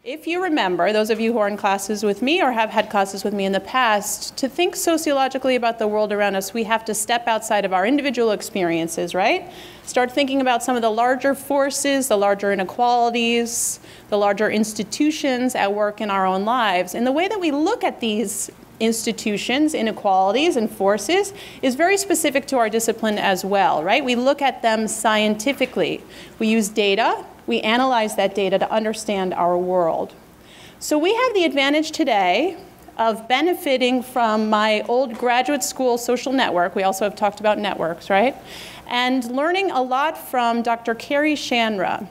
If you remember, those of you who are in classes with me or have had classes with me in the past, to think sociologically about the world around us, we have to step outside of our individual experiences, right? Start thinking about some of the larger forces, the larger inequalities, the larger institutions at work in our own lives. And the way that we look at these institutions, inequalities, and forces is very specific to our discipline as well, right? We look at them scientifically. We use data. We analyze that data to understand our world. So we have the advantage today of benefiting from my old graduate school social network. We also have talked about networks, right? And learning a lot from Dr. Carrie Chandra.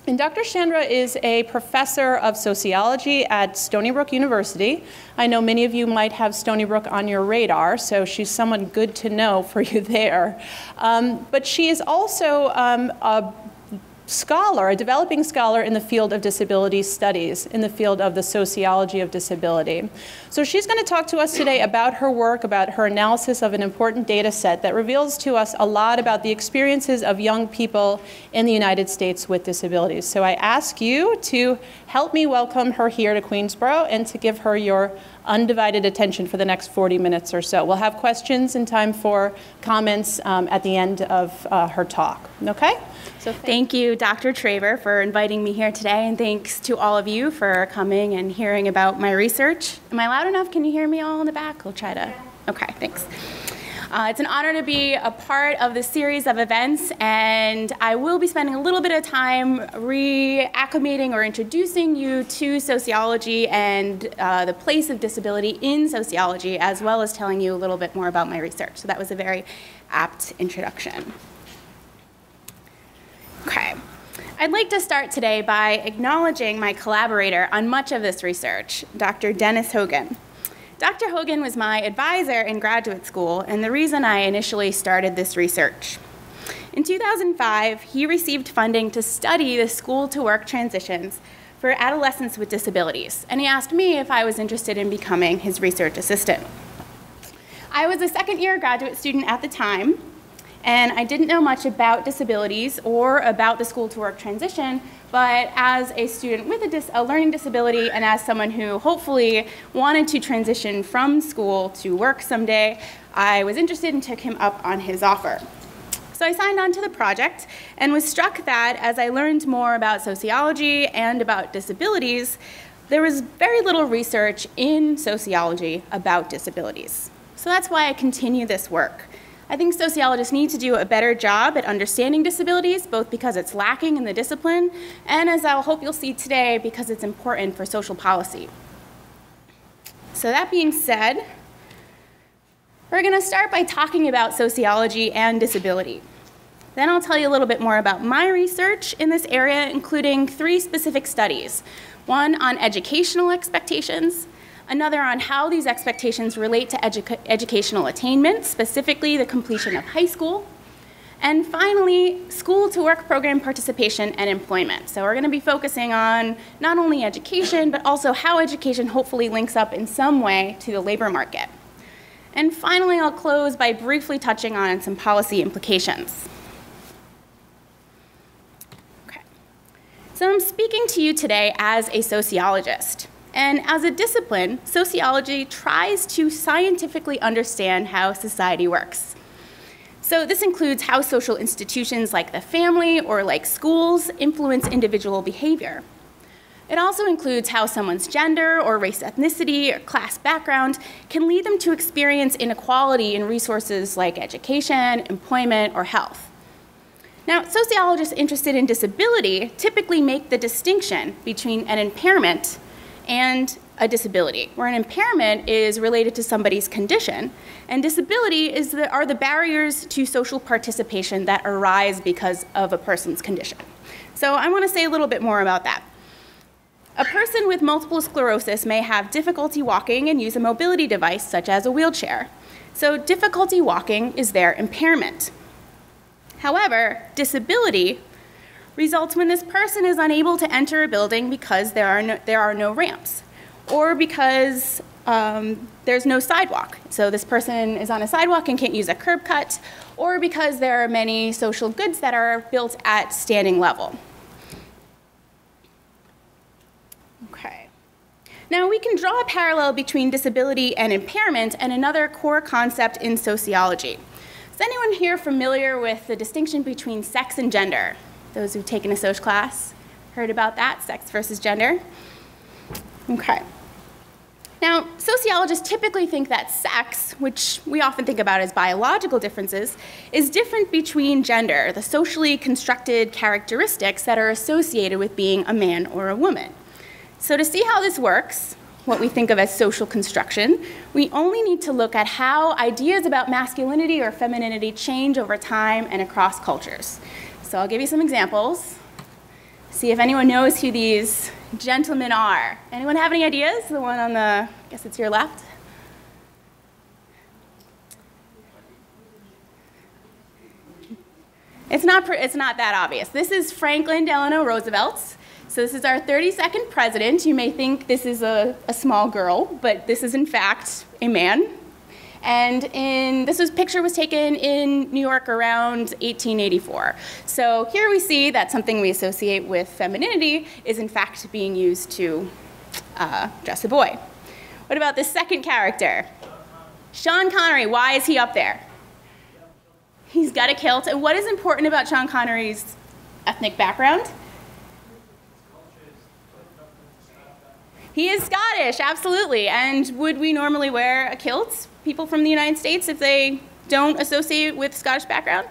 And Dr. Chandra is a professor of sociology at Stony Brook University. I know many of you might have Stony Brook on your radar, so she's someone good to know for you there. But she is also a scholar, a developing scholar in the field of disability studies, in the field of the sociology of disability. So she's going to talk to us today about her work, about her analysis of an important data set that reveals to us a lot about the experiences of young people in the United States with disabilities. So I ask you to help me welcome her here to Queensborough and to give her your undivided attention for the next 40 minutes or so. We'll have questions and time for comments at the end of her talk, okay? So thank you, Dr. Traver, for inviting me here today, and thanks to all of you for coming and hearing about my research. Am I loud enough? Can you hear me all in the back? We'll try to. Yeah. Okay, thanks. It's an honor to be a part of this series of events, and I will be spending a little bit of time reacclimating or introducing you to sociology and the place of disability in sociology, as well as telling you a little bit more about my research. So that was a very apt introduction. Okay. I'd like to start today by acknowledging my collaborator on much of this research, Dr. Dennis Hogan. Dr. Hogan was my advisor in graduate school and the reason I initially started this research. In 2005, he received funding to study the school-to-work transitions for adolescents with disabilities, and he asked me if I was interested in becoming his research assistant. I was a second-year graduate student at the time, and I didn't know much about disabilities or about the school-to-work transition, but as a student with a learning disability and as someone who hopefully wanted to transition from school to work someday, I was interested and took him up on his offer. So I signed on to the project and was struck that as I learned more about sociology and about disabilities, there was very little research in sociology about disabilities. So that's why I continue this work. I think sociologists need to do a better job at understanding disabilities, both because it's lacking in the discipline, and as I hope you'll see today, because it's important for social policy. So that being said, we're going to start by talking about sociology and disability. Then I'll tell you a little bit more about my research in this area, including 3 specific studies. One on educational expectations, another on how these expectations relate to educational attainment, specifically the completion of high school, and finally, school-to-work program participation and employment. So we're going to be focusing on not only education, but also how education hopefully links up in some way to the labor market. And finally, I'll close by briefly touching on some policy implications. Okay. So I'm speaking to you today as a sociologist. And as a discipline, sociology tries to scientifically understand how society works. So this includes how social institutions like the family or like schools influence individual behavior. It also includes how someone's gender or race, ethnicity, or class background can lead them to experience inequality in resources like education, employment, or health. Now, sociologists interested in disability typically make the distinction between an impairment and a disability, where an impairment is related to somebody's condition, and disability are the barriers to social participation that arise because of a person's condition. So I want to say a little bit more about that. A person with multiple sclerosis may have difficulty walking and use a mobility device such as a wheelchair. So difficulty walking is their impairment. However, disability results when this person is unable to enter a building because there are no ramps, or because there's no sidewalk. So this person is on a sidewalk and can't use a curb cut, or because there are many social goods that are built at standing level. Now, we can draw a parallel between disability and impairment and another core concept in sociology. Is anyone here familiar with the distinction between sex and gender? Those who've taken a social class heard about that, sex versus gender? Okay. Now, sociologists typically think that sex, which we often think about as biological differences, is different between gender, the socially constructed characteristics that are associated with being a man or a woman. So to see how this works, what we think of as social construction, we only need to look at how ideas about masculinity or femininity change over time and across cultures. So I'll give you some examples. See if anyone knows who these gentlemen are. Anyone have any ideas? The one on the, I guess it's your left. It's not that obvious. This is Franklin Delano Roosevelt. So this is our 32nd president. You may think this is a small girl, but this is in fact a man. And this picture was taken in New York around 1884. So here we see that something we associate with femininity is in fact being used to dress a boy. What about the second character? Sean Connery. Why is he up there? He's got a kilt. And what is important about Sean Connery's ethnic background? He is Scottish, absolutely. And would we normally wear a kilt, people from the United States, if they don't associate with Scottish background?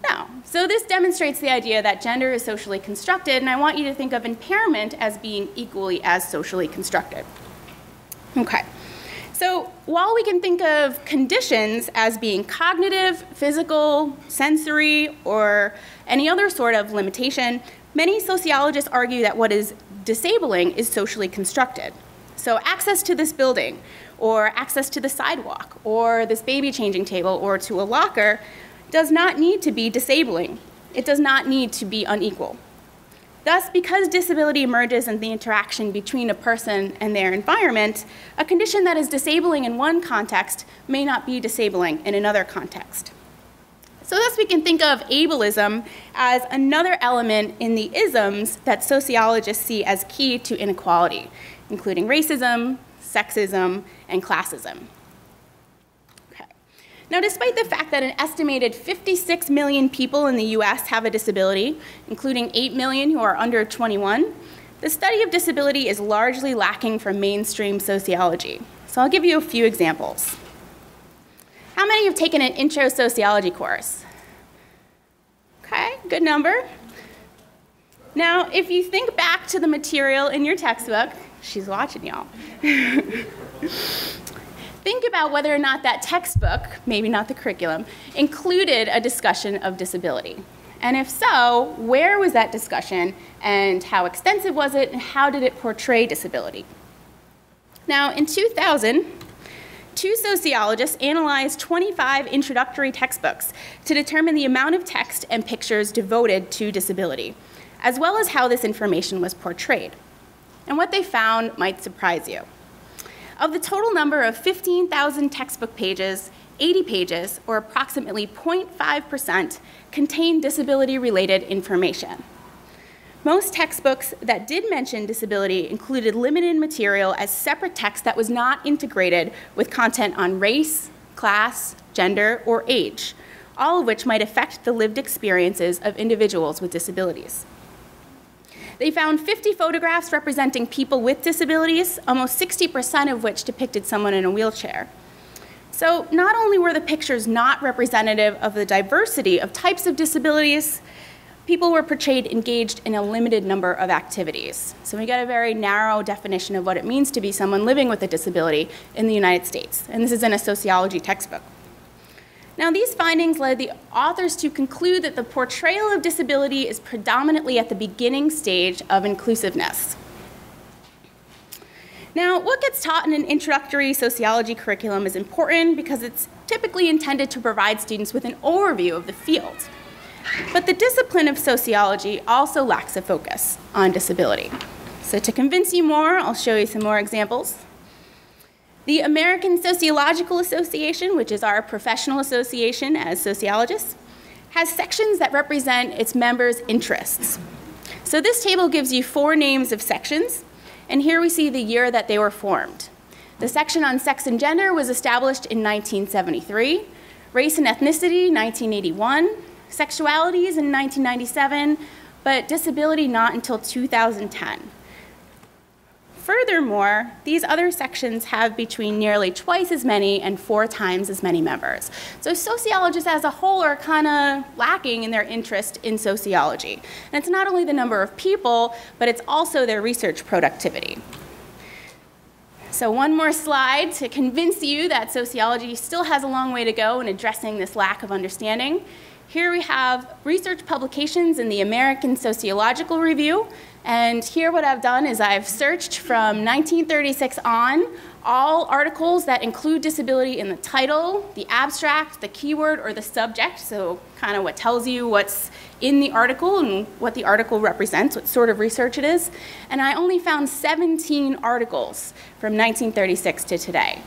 No. So this demonstrates the idea that gender is socially constructed, and I want you to think of impairment as being equally as socially constructed. Okay. So while we can think of conditions as being cognitive, physical, sensory, or any other sort of limitation, many sociologists argue that what is disabling is socially constructed. So access to this building, or access to the sidewalk, or this baby changing table, or to a locker does not need to be disabling. It does not need to be unequal. Thus, because disability emerges in the interaction between a person and their environment, a condition that is disabling in one context may not be disabling in another context. So thus we can think of ableism as another element in the isms that sociologists see as key to inequality, including racism, sexism, and classism. Okay. Now, despite the fact that an estimated 56 million people in the US have a disability, including 8 million who are under 21, the study of disability is largely lacking from mainstream sociology. So I'll give you a few examples. How many have taken an intro sociology course? Okay, good number. Now, if you think back to the material in your textbook, she's watching y'all. Think about whether or not that textbook, maybe not the curriculum, included a discussion of disability. And if so, where was that discussion, and how extensive was it, and how did it portray disability? Now, in 2000, 2 sociologists analyzed 25 introductory textbooks to determine the amount of text and pictures devoted to disability, as well as how this information was portrayed. And what they found might surprise you. Of the total number of 15,000 textbook pages, 80 pages, or approximately 0.5%, contain disability-related information. Most textbooks that did mention disability included limited material as separate text that was not integrated with content on race, class, gender, or age, all of which might affect the lived experiences of individuals with disabilities. They found 50 photographs representing people with disabilities, almost 60% of which depicted someone in a wheelchair. So not only were the pictures not representative of the diversity of types of disabilities, people were portrayed engaged in a limited number of activities. So we got a very narrow definition of what it means to be someone living with a disability in the United States. And this is in a sociology textbook. Now, these findings led the authors to conclude that the portrayal of disability is predominantly at the beginning stage of inclusiveness. Now, what gets taught in an introductory sociology curriculum is important because it's typically intended to provide students with an overview of the field. But the discipline of sociology also lacks a focus on disability. So to convince you more, I'll show you some more examples. The American Sociological Association, which is our professional association as sociologists, has sections that represent its members' interests. So this table gives you 4 names of sections, And here we see the year that they were formed. The section on sex and gender was established in 1973, race and ethnicity, 1981, sexualities in 1997, but disability not until 2010. Furthermore, these other sections have between nearly twice as many and 4 times as many members. So sociologists as a whole are kind of lacking in their interest in sociology. And it's not only the number of people, but it's also their research productivity. So one more slide to convince you that sociology still has a long way to go in addressing this lack of understanding. Here we have research publications in the American Sociological Review. And here what I've done is I've searched from 1936 on all articles that include disability in the title, the abstract, the keyword, or the subject, so kind of what tells you what's in the article and what the article represents, what sort of research it is. And I only found 17 articles from 1936 to today.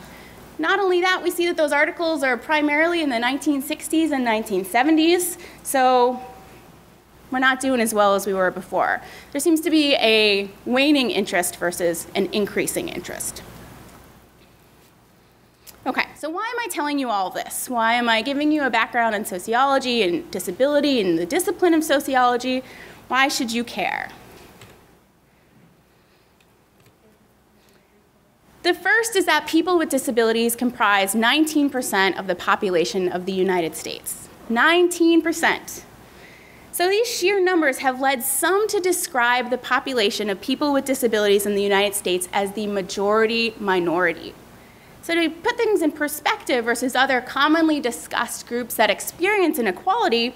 Not only that, we see that those articles are primarily in the 1960s and 1970s, so we're not doing as well as we were before. There seems to be a waning interest versus an increasing interest. Okay, so why am I telling you all this? Why am I giving you a background in sociology and disability and the discipline of sociology? Why should you care? The first is that people with disabilities comprise 19% of the population of the United States. 19%. So these sheer numbers have led some to describe the population of people with disabilities in the United States as the majority minority. So to put things in perspective versus other commonly discussed groups that experience inequality,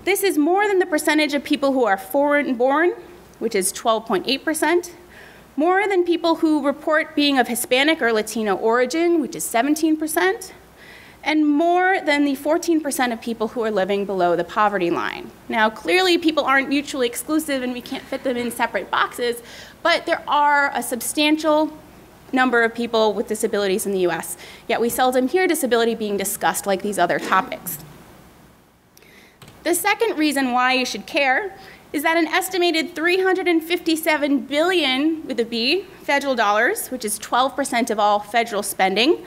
this is more than the percentage of people who are foreign-born, which is 12.8%, more than people who report being of Hispanic or Latino origin, which is 17%, and more than the 14% of people who are living below the poverty line. Now, clearly, people aren't mutually exclusive and we can't fit them in separate boxes, but there are a substantial number of people with disabilities in the US, yet we seldom hear disability being discussed like these other topics. The second reason why you should care is that an estimated $357 billion, with a B, federal dollars, which is 12% of all federal spending,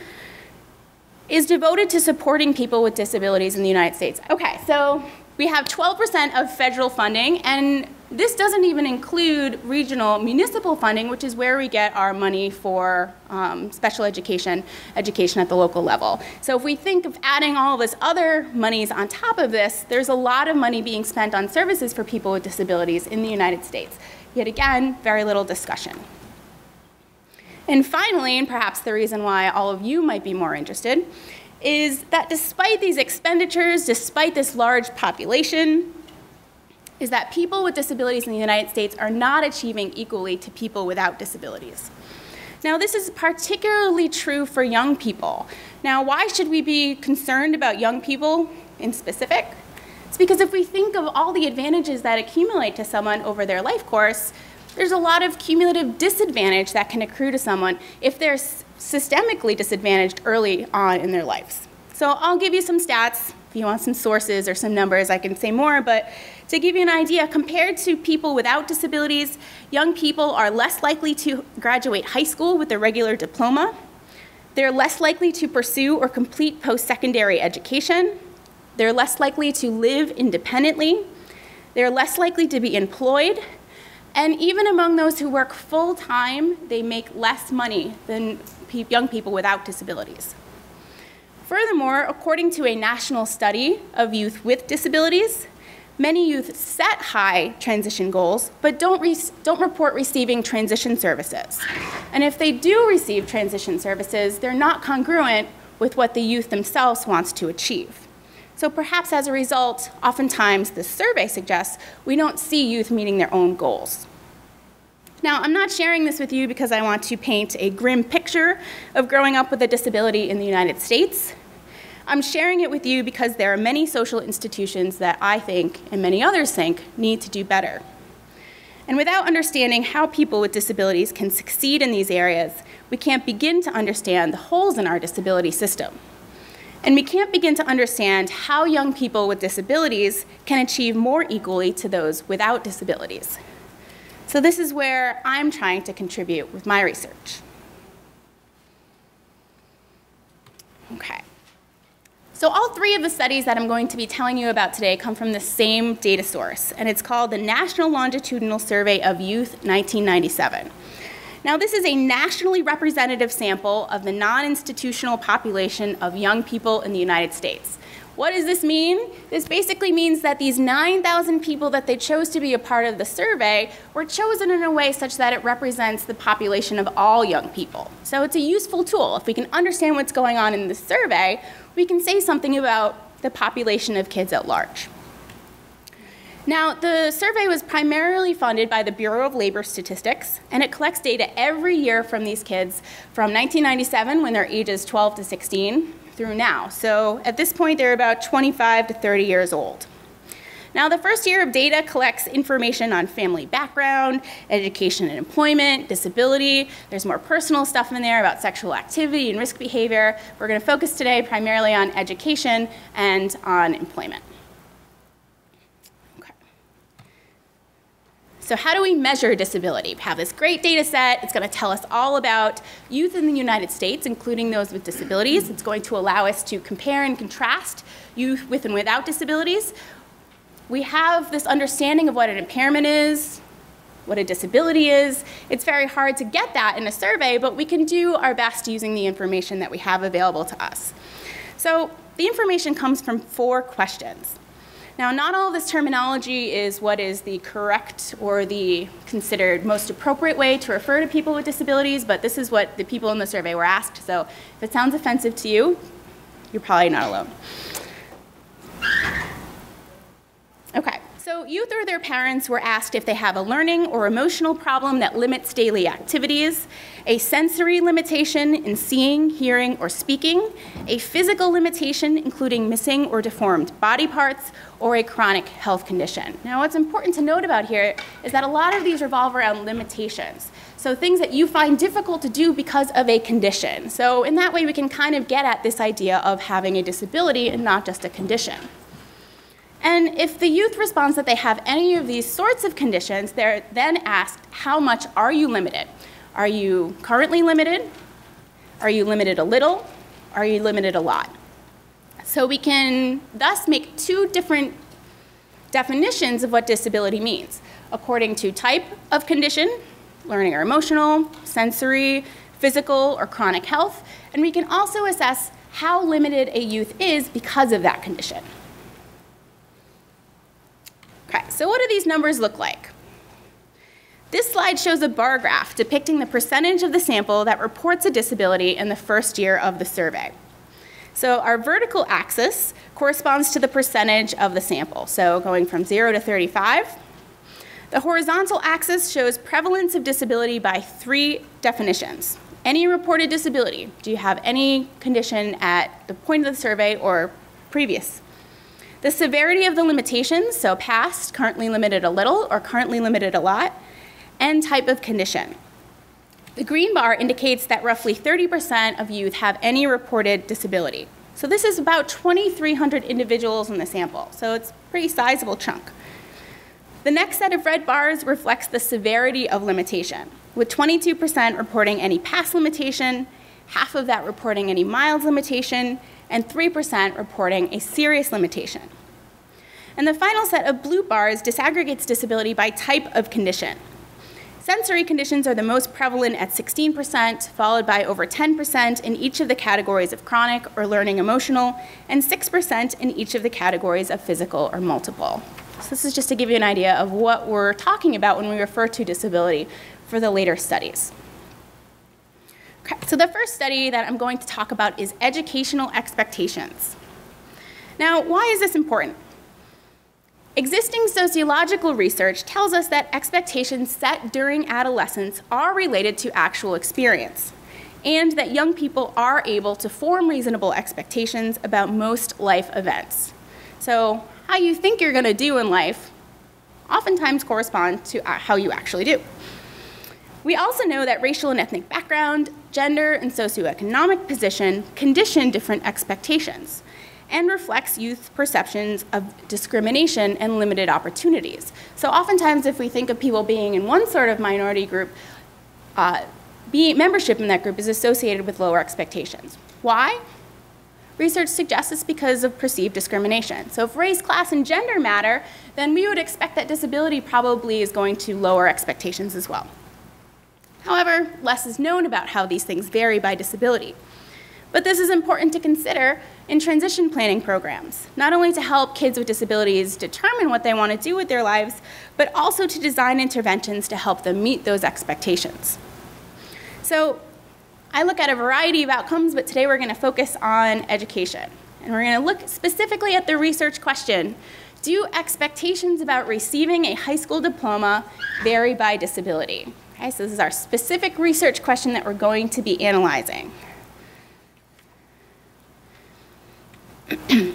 is devoted to supporting people with disabilities in the United States. Okay, so we have 12% of federal funding, and this doesn't even include regional municipal funding, which is where we get our money for special education at the local level. So if we think of adding all of this other monies on top of this, there's a lot of money being spent on services for people with disabilities in the United States. Yet again, very little discussion. And finally, and perhaps the reason why all of you might be more interested, is that despite these expenditures, despite this large population, is that people with disabilities in the United States are not achieving equally to people without disabilities. Now, this is particularly true for young people. Now, why should we be concerned about young people in specific? It's because if we think of all the advantages that accumulate to someone over their life course, there's a lot of cumulative disadvantage that can accrue to someone if they're systemically disadvantaged early on in their lives. So I'll give you some stats. If you want some sources or some numbers, I can say more, but to give you an idea, compared to people without disabilities, young people are less likely to graduate high school with a regular diploma. They're less likely to pursue or complete post-secondary education. They're less likely to live independently. They're less likely to be employed. And even among those who work full-time, they make less money than young people without disabilities. Furthermore, according to a national study of youth with disabilities, many youth set high transition goals, but don't report receiving transition services. And if they do receive transition services, they're not congruent with what the youth themselves wants to achieve. So perhaps as a result, oftentimes the survey suggests we don't see youth meeting their own goals. Now, I'm not sharing this with you because I want to paint a grim picture of growing up with a disability in the United States. I'm sharing it with you because there are many social institutions that I think, and many others think, need to do better. And without understanding how people with disabilities can succeed in these areas, we can't begin to understand the holes in our disability system. And we can't begin to understand how young people with disabilities can achieve more equally to those without disabilities. So this is where I'm trying to contribute with my research. Okay. So all three of the studies that I'm going to be telling you about today come from the same data source, and it's called the National Longitudinal Survey of Youth 1997. Now, this is a nationally representative sample of the non-institutional population of young people in the United States. What does this mean? This basically means that these 9,000 people that they chose to be a part of the survey were chosen in a way such that it represents the population of all young people. So it's a useful tool. If we can understand what's going on in the survey, we can say something about the population of kids at large. Now, the survey was primarily funded by the Bureau of Labor Statistics, and it collects data every year from these kids from 1997, when they're ages 12 to 16, through now. So at this point, they're about 25 to 30 years old. Now, the first year of data collects information on family background, education and employment, disability. There's more personal stuff in there about sexual activity and risk behavior. We're going to focus today primarily on education and on employment. So how do we measure disability? We have this great data set. It's going to tell us all about youth in the United States, including those with disabilities. It's going to allow us to compare and contrast youth with and without disabilities. We have this understanding of what an impairment is, what a disability is. It's very hard to get that in a survey, but we can do our best using the information that we have available to us. So the information comes from 4 questions. Now, not all of this terminology is what is the correct or the considered most appropriate way to refer to people with disabilities, but this is what the people in the survey were asked. So if it sounds offensive to you, you're probably not alone. Okay, so youth or their parents were asked if they have a learning or emotional problem that limits daily activities, a sensory limitation in seeing, hearing, or speaking, a physical limitation including missing or deformed body parts, or a chronic health condition. Now, what's important to note about here is that a lot of these revolve around limitations. So things that you find difficult to do because of a condition. So in that way, we can kind of get at this idea of having a disability and not just a condition. And if the youth responds that they have any of these sorts of conditions, they're then asked, how much are you limited? Are you currently limited? Are you limited a little? Are you limited a lot? So we can thus make 2 different definitions of what disability means, according to type of condition, learning or emotional, sensory, physical, or chronic health, and we can also assess how limited a youth is because of that condition. Okay, so what do these numbers look like? This slide shows a bar graph depicting the percentage of the sample that reports a disability in the first year of the survey. So our vertical axis corresponds to the percentage of the sample, so going from 0 to 35. The horizontal axis shows prevalence of disability by 3 definitions. Any reported disability. Do you have any condition at the point of the survey or previous? The severity of the limitations, so past, currently limited a little, or currently limited a lot, and type of condition. The green bar indicates that roughly 30% of youth have any reported disability. So this is about 2,300 individuals in the sample, so it's a pretty sizable chunk. The next set of red bars reflects the severity of limitation, with 22% reporting any past limitation, half of that reporting any mild limitation, and 3% reporting a serious limitation. And the final set of blue bars disaggregates disability by type of condition. Sensory conditions are the most prevalent at 16%, followed by over 10% in each of the categories of chronic or learning emotional, and 6% in each of the categories of physical or multiple. So this is just to give you an idea of what we're talking about when we refer to disability for the later studies. Okay, so the first study that I'm going to talk about is educational expectations. Now, why is this important? Existing sociological research tells us that expectations set during adolescence are related to actual experience, and that young people are able to form reasonable expectations about most life events. So how you think you're going to do in life oftentimes correspond to how you actually do. We also know that racial and ethnic background, gender, and socioeconomic position condition different expectations. and reflects youth perceptions of discrimination and limited opportunities. So oftentimes if we think of people being in one sort of minority group, membership in that group is associated with lower expectations. Why? Research suggests it's because of perceived discrimination. So if race, class, and gender matter, then we would expect that disability probably is going to lower expectations as well. However, less is known about how these things vary by disability. But this is important to consider in transition planning programs, not only to help kids with disabilities determine what they want to do with their lives, but also to design interventions to help them meet those expectations. So I look at a variety of outcomes, but today we're going to focus on education. And we're going to look specifically at the research question, do expectations about receiving a high school diploma vary by disability? Okay, so this is our specific research question that we're going to be analyzing. All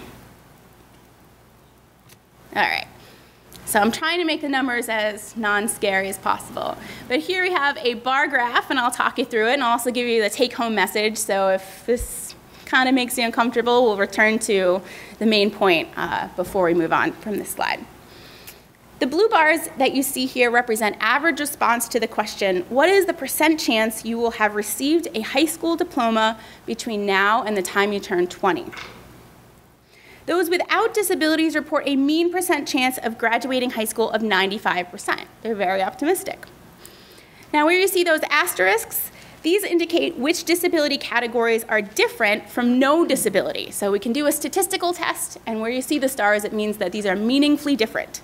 right. So I'm trying to make the numbers as non-scary as possible. But here we have a bar graph, and I'll talk you through it, and I'll also give you the take-home message. So if this kind of makes you uncomfortable, we'll return to the main point before we move on from this slide. The blue bars that you see here represent average response to the question, what is the % chance you will have received a high school diploma between now and the time you turn 20? Those without disabilities report a mean % chance of graduating high school of 95%. They're very optimistic. Now, where you see those asterisks, these indicate which disability categories are different from no disability. So we can do a statistical test, and where you see the stars, it means that these are meaningfully different.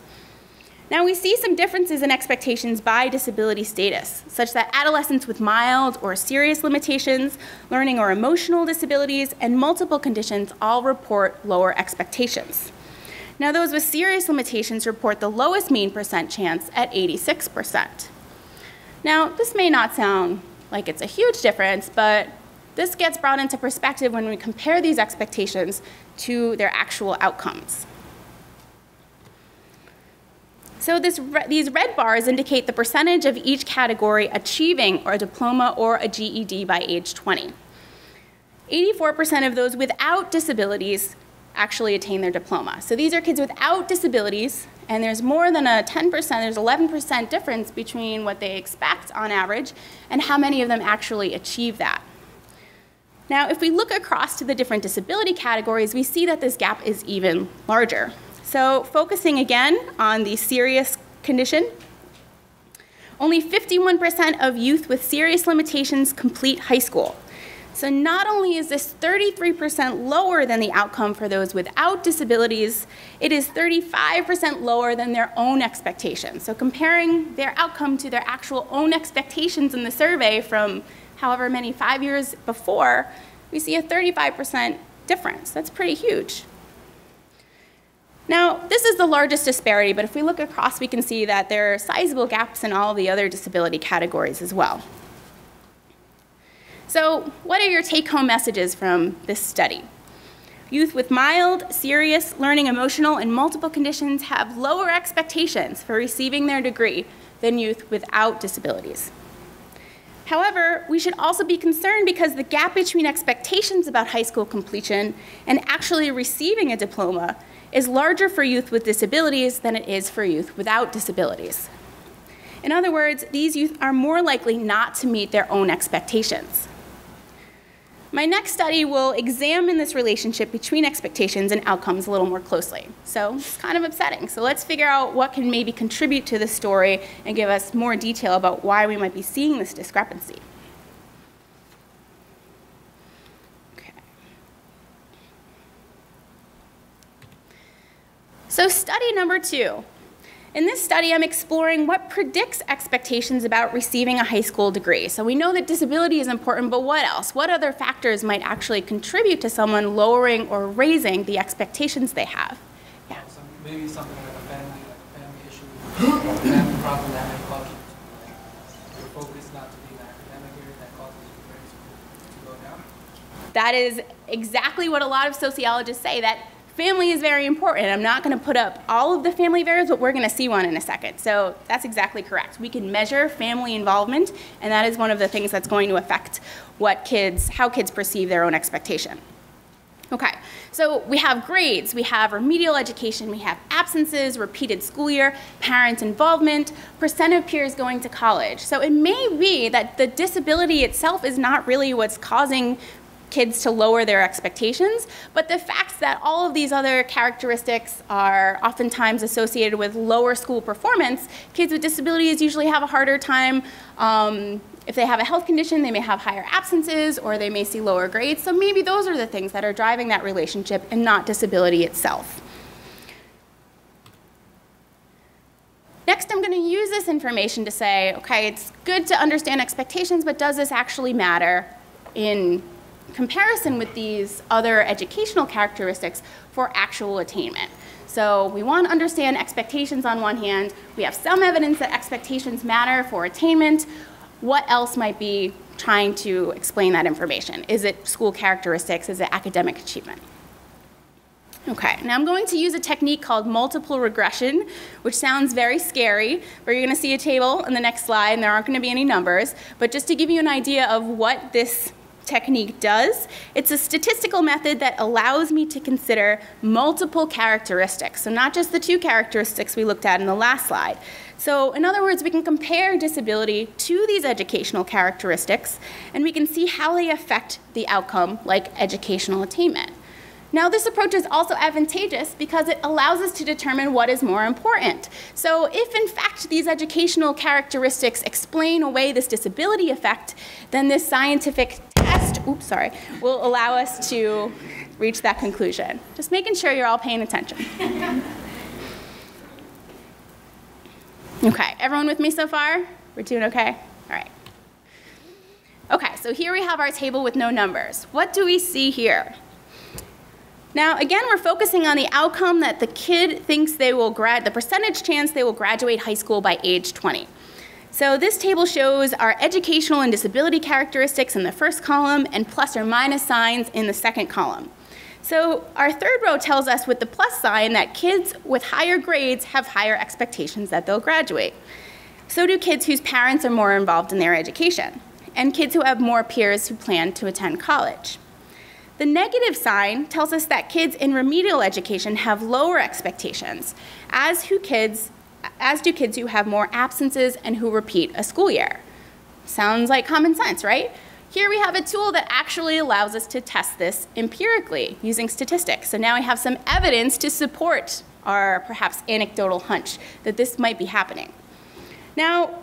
Now, we see some differences in expectations by disability status, such that adolescents with mild or serious limitations, learning or emotional disabilities, and multiple conditions all report lower expectations. Now, those with serious limitations report the lowest mean % chance at 86%. Now, this may not sound like it's a huge difference, but this gets brought into perspective when we compare these expectations to their actual outcomes. So these red bars indicate the percentage of each category achieving a diploma or a GED by age 20. 84% of those without disabilities actually attain their diploma. So these are kids without disabilities, and there's more than a 10%, there's 11% difference between what they expect on average and how many of them actually achieve that. Now, if we look across to the different disability categories, we see that this gap is even larger. So focusing again on the serious condition, only 51% of youth with serious limitations complete high school. So not only is this 33% lower than the outcome for those without disabilities, it is 35% lower than their own expectations. So comparing their outcome to their actual own expectations in the survey from however many 5 years before, we see a 35% difference. That's pretty huge. Now, this is the largest disparity, but if we look across, we can see that there are sizable gaps in all the other disability categories as well. So, what are your take-home messages from this study? Youth with mild, serious, learning, emotional, and multiple conditions have lower expectations for receiving their degree than youth without disabilities. However, we should also be concerned because the gap between expectations about high school completion and actually receiving a diploma is larger for youth with disabilities than it is for youth without disabilities. In other words, these youth are more likely not to meet their own expectations. My next study will examine this relationship between expectations and outcomes a little more closely. So it's kind of upsetting. So let's figure out what can maybe contribute to this story and give us more detail about why we might be seeing this discrepancy. So study number 2. In this study, I'm exploring what predicts expectations about receiving a high school degree. So we know that disability is important, but what else? What other factors might actually contribute to someone lowering or raising the expectations they have? Yeah. Maybe something like a family issue, a family problem that may cause your focus not to be in the academic area that causes your grades to go down. That is exactly what a lot of sociologists say, that family is very important. I'm not going to put up all of the family variables, but we're going to see one in a second. So that's exactly correct. We can measure family involvement, and that is one of the things that's going to affect how kids perceive their own expectation. Okay, so we have grades, we have remedial education, we have absences, repeated school year, parent involvement, percent of peers going to college. So it may be that the disability itself is not really what's causing kids to lower their expectations, but the fact that all of these other characteristics are oftentimes associated with lower school performance, kids with disabilities usually have a harder time. If they have a health condition, they may have higher absences or they may see lower grades. So maybe those are the things that are driving that relationship and not disability itself. Next, I'm going to use this information to say, okay, it's good to understand expectations, but does this actually matter in comparison with these other educational characteristics for actual attainment? So we want to understand expectations on one hand. We have some evidence that expectations matter for attainment. What else might be trying to explain that information? Is it school characteristics? Is it academic achievement? Okay, now I'm going to use a technique called multiple regression, which sounds very scary, but you're going to see a table in the next slide, and there aren't going to be any numbers. But just to give you an idea of what this technique does, it's a statistical method that allows me to consider multiple characteristics. So not just the two characteristics we looked at in the last slide. So in other words, we can compare disability to these educational characteristics, and we can see how they affect the outcome, like educational attainment. Now, this approach is also advantageous because it allows us to determine what is more important. So if, in fact, these educational characteristics explain away this disability effect, then this scientific test, will allow us to reach that conclusion. Just making sure you're all paying attention. Okay, everyone with me so far? We're doing okay? All right. Okay, so here we have our table with no numbers. What do we see here? Now, again, we're focusing on the outcome that the kid thinks they will the percentage chance they will graduate high school by age 20. So this table shows our educational and disability characteristics in the first column and plus or minus signs in the second column. So our third row tells us with the plus sign that kids with higher grades have higher expectations that they'll graduate. So do kids whose parents are more involved in their education, and kids who have more peers who plan to attend college. The negative sign tells us that kids in remedial education have lower expectations, as do kids who have more absences and who repeat a school year. Sounds like common sense, right? Here we have a tool that actually allows us to test this empirically using statistics. So now we have some evidence to support our perhaps anecdotal hunch that this might be happening. Now,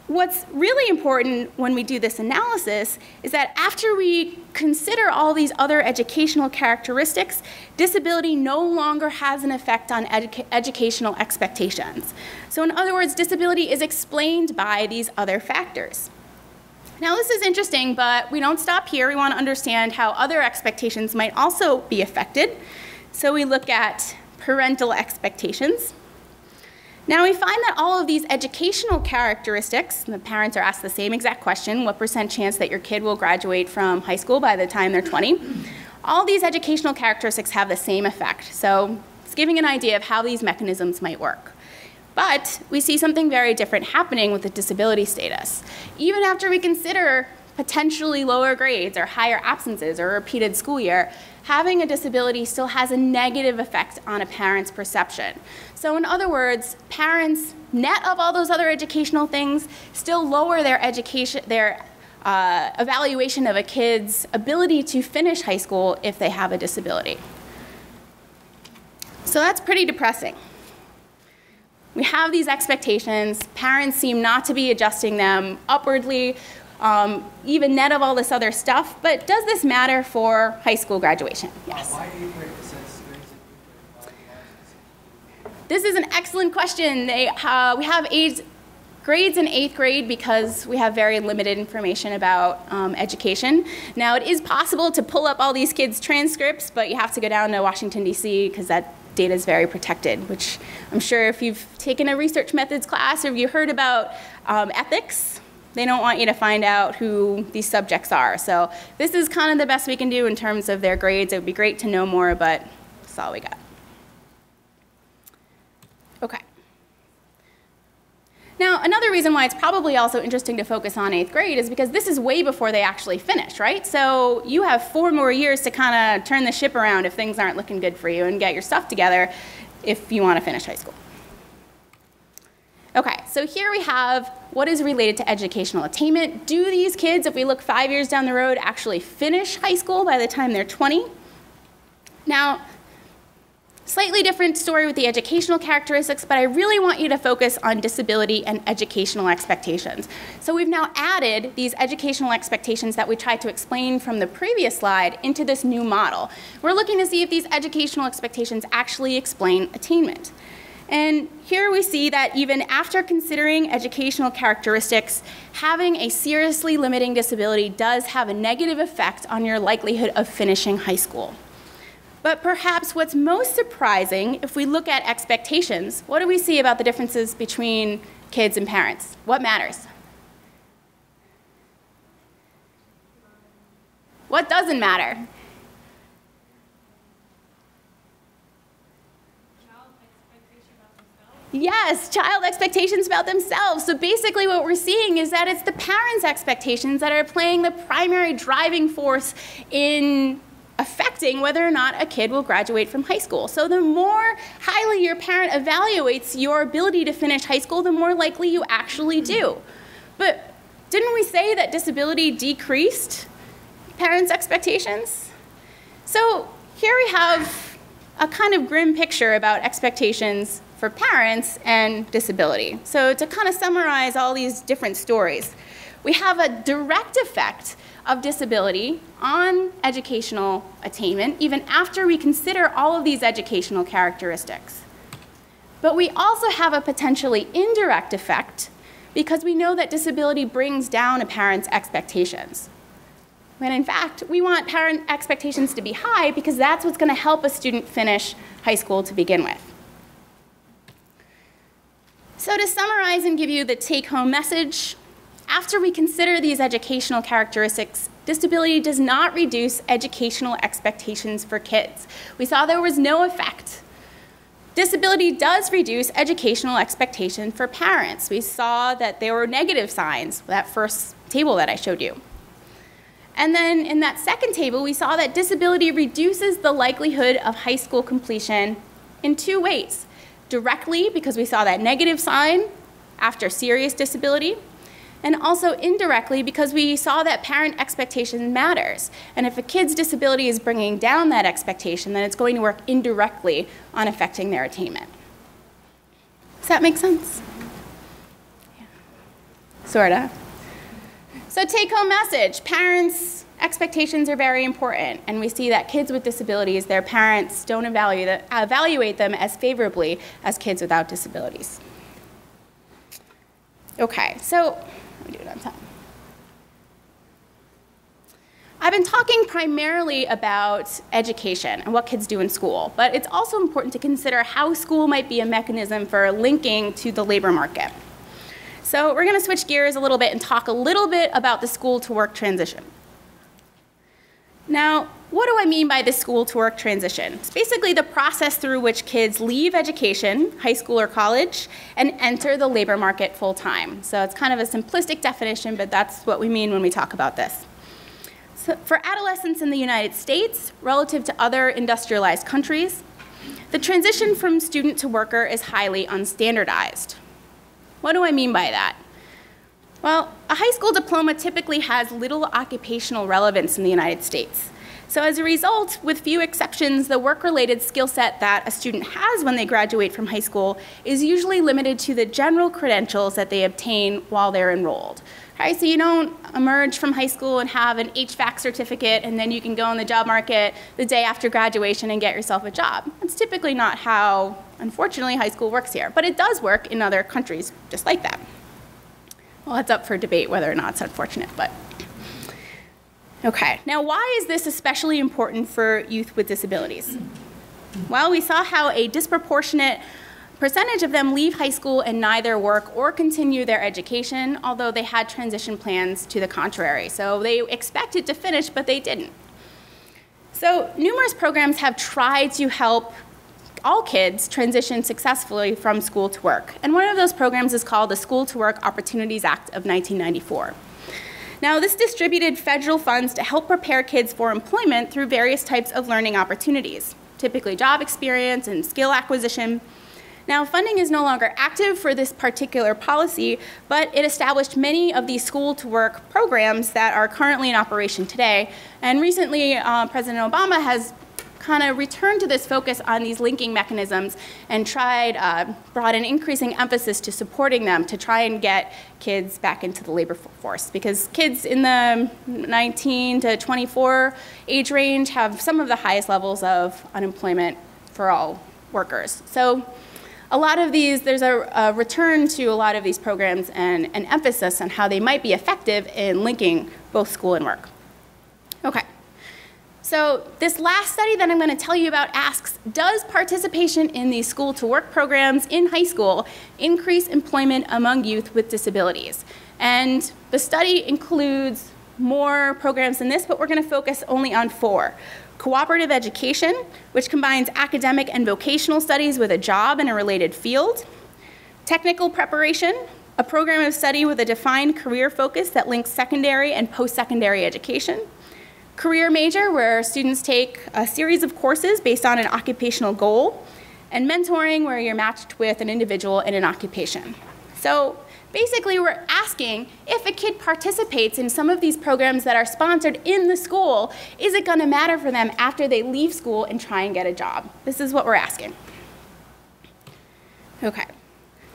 what's really important when we do this analysis is that after we consider all these other educational characteristics, disability no longer has an effect on educational expectations. So in other words, disability is explained by these other factors. Now this is interesting, but we don't stop here. We want to understand how other expectations might also be affected. So we look at parental expectations. Now we find that all of these educational characteristics, and the parents are asked the same exact question, what % chance that your kid will graduate from high school by the time they're 20? All these educational characteristics have the same effect. So it's giving an idea of how these mechanisms might work. But we see something very different happening with the disability status. Even after we consider potentially lower grades or higher absences or a repeated school year, having a disability still has a negative effect on a parent's perception. So in other words, parents, net of all those other educational things, still lower their evaluation of a kid's ability to finish high school if they have a disability. So that's pretty depressing. We have these expectations. Parents seem not to be adjusting them upwardly, even net of all this other stuff. But does this matter for high school graduation? Yes? Why 8th grade besides grades? This is an excellent question. We have grades in 8th grade because we have very limited information about education. Now, it is possible to pull up all these kids' transcripts, but you have to go down to Washington, D.C., because that data is very protected, which I'm sure if you've taken a research methods class or if you heard about ethics, they don't want you to find out who these subjects are. So this is kind of the best we can do in terms of their grades. It would be great to know more, but that's all we got. Okay. Now, another reason why it's probably also interesting to focus on 8th grade is because this is way before they actually finish, right? So you have 4 more years to kind of turn the ship around if things aren't looking good for you and get your stuff together if you want to finish high school. Okay, so here we have what is related to educational attainment. Do these kids, if we look 5 years down the road, actually finish high school by the time they're 20? Now, slightly different story with the educational characteristics, but I really want you to focus on disability and educational expectations. So we've now added these educational expectations that we tried to explain from the previous slide into this new model. We're looking to see if these educational expectations actually explain attainment. And here we see that even after considering educational characteristics, having a seriously limiting disability does have a negative effect on your likelihood of finishing high school. But perhaps what's most surprising, if we look at expectations, what do we see about the differences between kids and parents? What matters? What doesn't matter? Yes, child expectations about themselves. So basically what we're seeing is that it's the parents' expectations that are playing the primary driving force in affecting whether or not a kid will graduate from high school. So the more highly your parent evaluates your ability to finish high school, the more likely you actually do. But didn't we say that disability decreased parents' expectations? So here we have a kind of grim picture about expectations for parents and disability. So to kind of summarize all these different stories, we have a direct effect of disability on educational attainment, even after we consider all of these educational characteristics. But we also have a potentially indirect effect because we know that disability brings down a parent's expectations. When in fact, we want parent expectations to be high because that's what's going to help a student finish high school to begin with. So to summarize and give you the take-home message, after we consider these educational characteristics, disability does not reduce educational expectations for kids. We saw there was no effect. Disability does reduce educational expectation for parents. We saw that there were negative signs, that first table that I showed you. And then in that second table, we saw that disability reduces the likelihood of high school completion in 2 ways. Directly, because we saw that negative sign after serious disability, and also indirectly because we saw that parent expectation matters. And if a kid's disability is bringing down that expectation, then it's going to work indirectly on affecting their attainment. Does that make sense? Yeah. Sorta. So take-home message, parents' expectations are very important, and we see that kids with disabilities, their parents don't evaluate them as favorably as kids without disabilities. Okay, so let me do it on time. I've been talking primarily about education and what kids do in school, but it's also important to consider how school might be a mechanism for linking to the labor market. So we're going to switch gears a little bit and talk a little bit about the school-to-work transition. Now, what do I mean by the school-to-work transition? It's basically the process through which kids leave education, high school or college, and enter the labor market full-time. So it's kind of a simplistic definition, but that's what we mean when we talk about this. So for adolescents in the United States, relative to other industrialized countries, the transition from student to worker is highly unstandardized. What do I mean by that? Well, a high school diploma typically has little occupational relevance in the United States. So as a result, with few exceptions, the work-related skill set that a student has when they graduate from high school is usually limited to the general credentials that they obtain while they're enrolled. Right? So you don't emerge from high school and have an HVAC certificate and then you can go in the job market the day after graduation and get yourself a job. That's typically not how, unfortunately, high school works here. But it does work in other countries just like that. Well, it's up for debate whether or not it's unfortunate, but. Okay, now why is this especially important for youth with disabilities? Well, we saw how a disproportionate percentage of them leave high school and neither work or continue their education, although they had transition plans to the contrary. So they expected to finish, but they didn't. So numerous programs have tried to help all kids transition successfully from school to work. And one of those programs is called the School to Work Opportunities Act of 1994. Now, this distributed federal funds to help prepare kids for employment through various types of learning opportunities, typically job experience and skill acquisition. Now, funding is no longer active for this particular policy, but it established many of these school-to-work programs that are currently in operation today. And recently, President Obama has kind of returned to this focus on these linking mechanisms and brought an increasing emphasis to supporting them to try and get kids back into the labor force. Because kids in the 19 to 24 age range have some of the highest levels of unemployment for all workers. So a lot of these, there's a return to a lot of these programs and an emphasis on how they might be effective in linking both school and work. Okay, so this last study that I'm going to tell you about asks, does participation in these school-to-work programs in high school increase employment among youth with disabilities? And the study includes more programs than this, but we're going to focus only on 4. Cooperative education, which combines academic and vocational studies with a job in a related field. Technical preparation, a program of study with a defined career focus that links secondary and post-secondary education. Career major, where students take a series of courses based on an occupational goal. And mentoring, where you're matched with an individual in an occupation. So basically, we're asking if a kid participates in some of these programs that are sponsored in the school, is it going to matter for them after they leave school and try and get a job? This is what we're asking. Okay,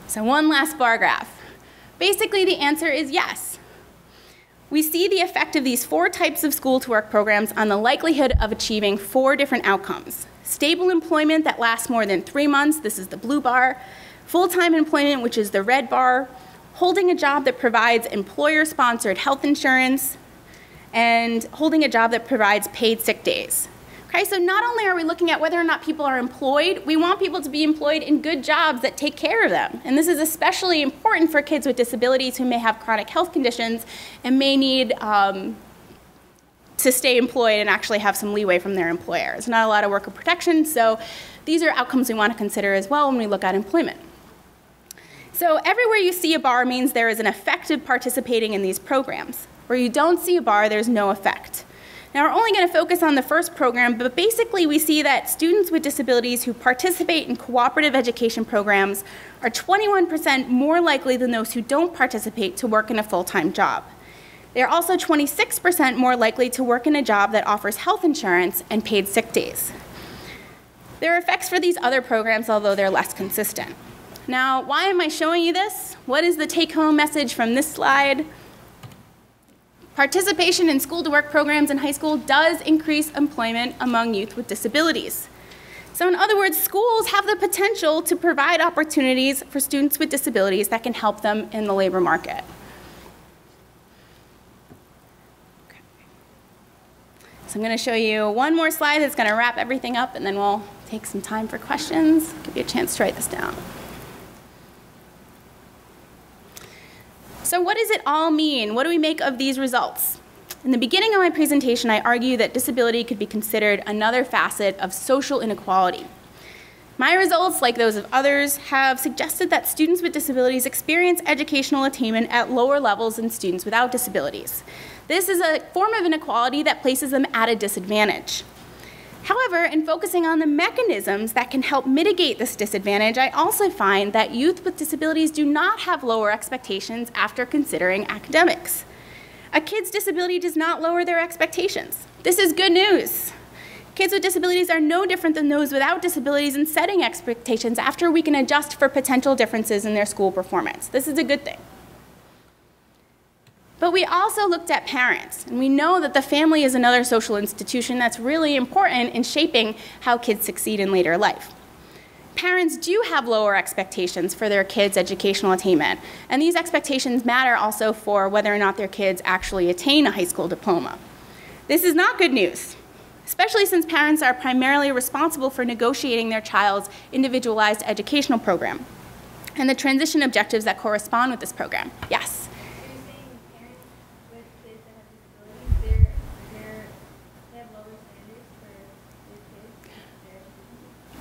so one last bar graph. Basically, the answer is yes. We see the effect of these 4 types of school-to-work programs on the likelihood of achieving 4 different outcomes. Stable employment that lasts more than 3 months, this is the blue bar. Full-time employment, which is the red bar. Holding a job that provides employer-sponsored health insurance, and holding a job that provides paid sick days. Okay, so not only are we looking at whether or not people are employed, we want people to be employed in good jobs that take care of them. And this is especially important for kids with disabilities who may have chronic health conditions and may need to stay employed and actually have some leeway from their employer. There's not a lot of worker protection, so these are outcomes we want to consider as well when we look at employment. So everywhere you see a bar means there is an effect of participating in these programs. Where you don't see a bar, there's no effect. Now, we're only going to focus on the first program, but basically we see that students with disabilities who participate in cooperative education programs are 21% more likely than those who don't participate to work in a full-time job. They are also 26% more likely to work in a job that offers health insurance and paid sick days. There are effects for these other programs, although they're less consistent. Now, why am I showing you this? What is the take-home message from this slide? Participation in school-to-work programs in high school does increase employment among youth with disabilities. So in other words, schools have the potential to provide opportunities for students with disabilities that can help them in the labor market. Okay. So I'm going to show you one more slide that's going to wrap everything up, and then we'll take some time for questions. Give you a chance to write this down. So what does it all mean? What do we make of these results? In the beginning of my presentation, I argued that disability could be considered another facet of social inequality. My results, like those of others, have suggested that students with disabilities experience educational attainment at lower levels than students without disabilities. This is a form of inequality that places them at a disadvantage. However, in focusing on the mechanisms that can help mitigate this disadvantage, I also find that youth with disabilities do not have lower expectations after considering academics. A kid's disability does not lower their expectations. This is good news. Kids with disabilities are no different than those without disabilities in setting expectations after we can adjust for potential differences in their school performance. This is a good thing. But we also looked at parents, and we know that the family is another social institution that's really important in shaping how kids succeed in later life. Parents do have lower expectations for their kids' educational attainment, and these expectations matter also for whether or not their kids actually attain a high school diploma. This is not good news, especially since parents are primarily responsible for negotiating their child's individualized educational program and the transition objectives that correspond with this program. Yes?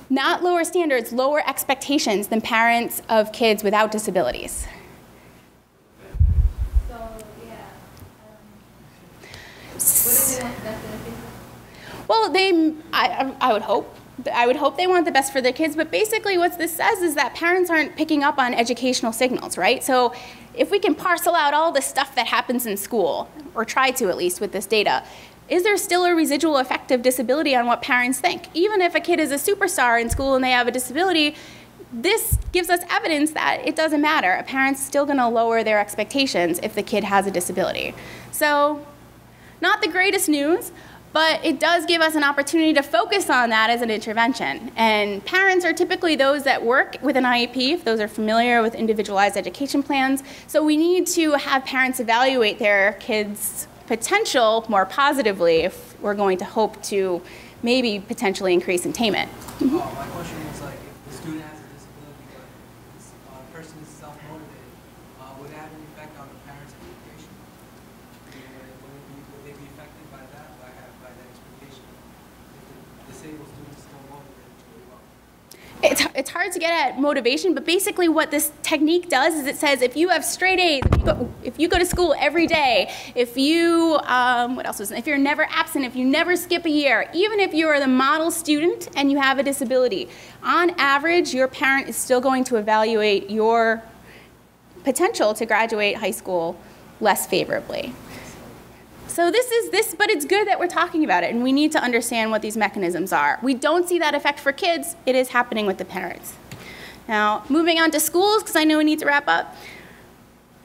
Not lower standards, lower expectations than parents of kids without disabilities. So, yeah. What do they want best for the kids? Well, I would hope they want the best for their kids, but basically what this says is that parents aren't picking up on educational signals, right? So if we can parcel out all the stuff that happens in school, or try to at least with this data, is there still a residual effect of disability on what parents think? Even if a kid is a superstar in school and they have a disability, this gives us evidence that it doesn't matter. A parent's still gonna lower their expectations if the kid has a disability. So, not the greatest news, but it does give us an opportunity to focus on that as an intervention. And parents are typically those that work with an IEP, if those are familiar with individualized education plans. So we need to have parents evaluate their kids' potential more positively if we're going to hope to maybe potentially increase attainment. My question is, like, if the student has a disability, but this person is self-motivated, would it have an effect on the parent's expectation? Would they be affected by that, by that expectation? If the disabled student is still motivated to do well? It's hard to get at motivation, but basically what this technique does is it says if you have straight A's, if you go to school every day, if you, what else was it? If you're never absent, if you never skip a year, even if you are the model student and you have a disability, on average, your parent is still going to evaluate your potential to graduate high school less favorably. So but it's good that we're talking about it, and we need to understand what these mechanisms are. We don't see that effect for kids. It is happening with the parents. Now, moving on to schools, because I know we need to wrap up.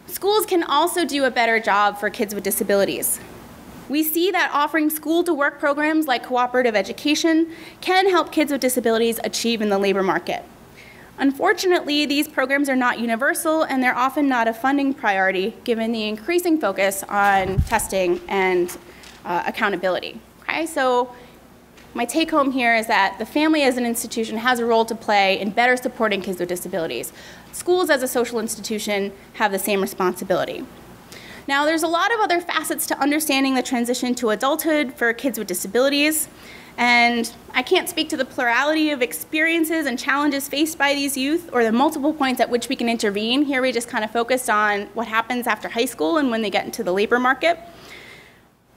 Schools can also do a better job for kids with disabilities. We see that offering school-to-work programs like cooperative education can help kids with disabilities achieve in the labor market. Unfortunately, these programs are not universal, and they're often not a funding priority given the increasing focus on testing and accountability. Okay, so my take home here is that the family as an institution has a role to play in better supporting kids with disabilities. Schools as a social institution have the same responsibility. Now, there's a lot of other facets to understanding the transition to adulthood for kids with disabilities. And I can't speak to the plurality of experiences and challenges faced by these youth or the multiple points at which we can intervene. Here we just kind of focused on what happens after high school and when they get into the labor market.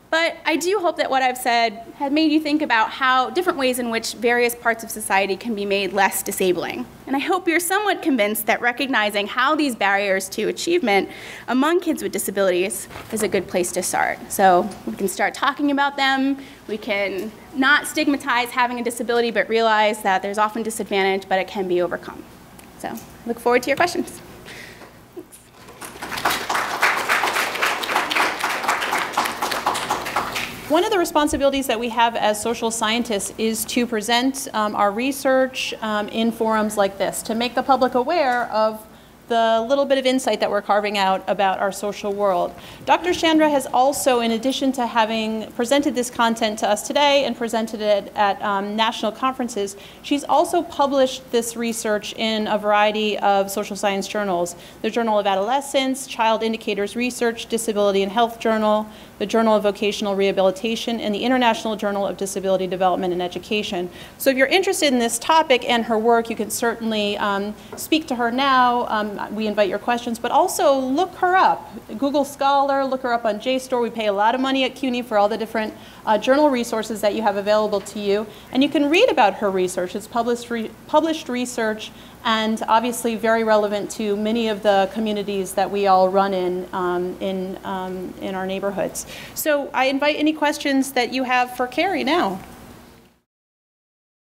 But I do hope that what I've said has made you think about how different ways in which various parts of society can be made less disabling. And I hope you're somewhat convinced that recognizing how these barriers to achievement among kids with disabilities is a good place to start. So we can start talking about them. We can not stigmatize having a disability, but realize that there's often disadvantage, but it can be overcome. So look forward to your questions. One of the responsibilities that we have as social scientists is to present our research in forums like this, to make the public aware of the little bit of insight that we're carving out about our social world. Dr. Chandra has also, in addition to having presented this content to us today and presented it at national conferences, she's also published this research in a variety of social science journals. The Journal of Adolescence, Child Indicators Research, Disability and Health Journal, the Journal of Vocational Rehabilitation, and the International Journal of Disability Development and Education. So if you're interested in this topic and her work, you can certainly speak to her now. We invite your questions, but also look her up. Google Scholar, look her up on JSTOR. We pay a lot of money at CUNY for all the different journal resources that you have available to you. And you can read about her research. It's published research, and obviously very relevant to many of the communities that we all run in our neighborhoods. So I invite any questions that you have for Carrie now.